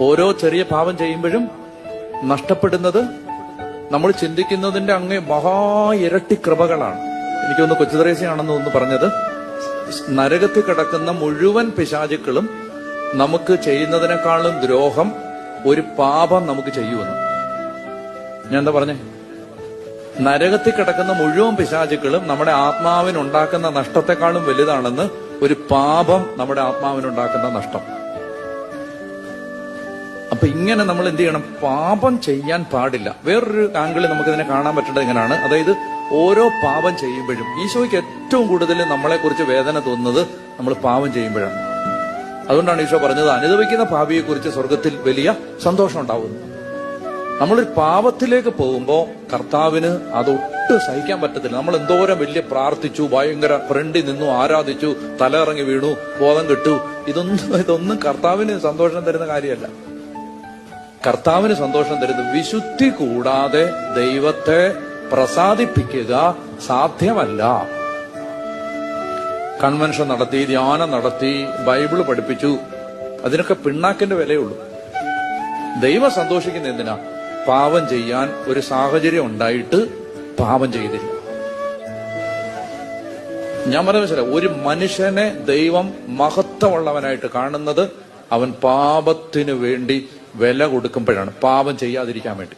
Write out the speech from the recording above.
ഓരോ ചെറിയ പാപം ചെയ്യുമ്പോഴും നഷ്ടപ്പെടുന്നത് നമ്മൾ ചിന്തിക്കുന്നതിന്റെ അങ്ങേ ഇരട്ടി കൃപകളാണ്. എനിക്കൊന്ന് കൊച്ചുത്രേസ്യാണെന്ന് ഒന്ന് പറഞ്ഞത്, നരകത്തിൽ കിടക്കുന്ന മുഴുവൻ പിശാചുക്കളും നമുക്ക് ചെയ്യുന്നതിനേക്കാളും ദ്രോഹം ഒരു പാപം നമുക്ക് ചെയ്യുമെന്ന്. ഞാൻ എന്താ പറഞ്ഞേ? നരകത്തിൽ കിടക്കുന്ന മുഴുവൻ പിശാചുക്കളും നമ്മുടെ ആത്മാവിനുണ്ടാക്കുന്ന നഷ്ടത്തെക്കാളും വലുതാണെന്ന് ഒരു പാപം നമ്മുടെ ആത്മാവിനുണ്ടാക്കുന്ന നഷ്ടം. അപ്പൊ ഇങ്ങനെ നമ്മൾ എന്ത് ചെയ്യണം? പാപം ചെയ്യാൻ പാടില്ല. വേറൊരു ആംഗിളിൽ നമുക്കിതിനെ കാണാൻ പറ്റേണ്ടത് ഇങ്ങനെയാണ്. അതായത് ഓരോ പാപം ചെയ്യുമ്പോഴും ഈശോയ്ക്ക് ഏറ്റവും കൂടുതൽ നമ്മളെക്കുറിച്ച് വേദന തോന്നുന്നത് നമ്മൾ പാപം ചെയ്യുമ്പോഴാണ്. അതുകൊണ്ടാണ് ഈശോ പറഞ്ഞത്, അനുദപിക്കുന്ന പാപിയെക്കുറിച്ച് സ്വർഗത്തിൽ വലിയ സന്തോഷം ഉണ്ടാവുന്നു. നമ്മളൊരു പാപത്തിലേക്ക് പോകുമ്പോൾ കർത്താവിന് അതൊട്ടും സഹിക്കാൻ പറ്റത്തില്ല. നമ്മൾ എന്തോരം വലിയ പ്രാർത്ഥിച്ചു, ഭയങ്കര ഫ്രണ്ടിൽ നിന്നു, ആരാധിച്ചു, തലയിറങ്ങി വീണു, ബോധം കെട്ടു, ഇതൊന്നും കർത്താവിന് സന്തോഷം തരുന്ന കാര്യമല്ല. കർത്താവിന് സന്തോഷം തരുന്നത് വിശുദ്ധി കൂടാതെ ദൈവത്തെ പ്രസാദിപ്പിക്കുക സാധ്യമല്ല. കൺവെൻഷൻ നടത്തി, ധ്യാനം നടത്തി, ബൈബിള് പഠിപ്പിച്ചു, അതിനൊക്കെ പിണ്ണാക്കിന്റെ വിലയുള്ളൂ. ദൈവം സന്തോഷിക്കുന്ന എന്തിനാ? പാപം ചെയ്യാൻ ഒരു സാഹചര്യം ഉണ്ടായിട്ട് പാപം ചെയ്തില്ല. ഞാൻ പറഞ്ഞ മനസ്സിലായി, ഒരു മനുഷ്യനെ ദൈവം മഹത്വമുള്ളവനായിട്ട് കാണുന്നത് അവൻ പാപത്തിനു വേണ്ടി വില കൊടുക്കുമ്പോഴാണ്, പാപം ചെയ്യാതിരിക്കാൻ വേണ്ടി.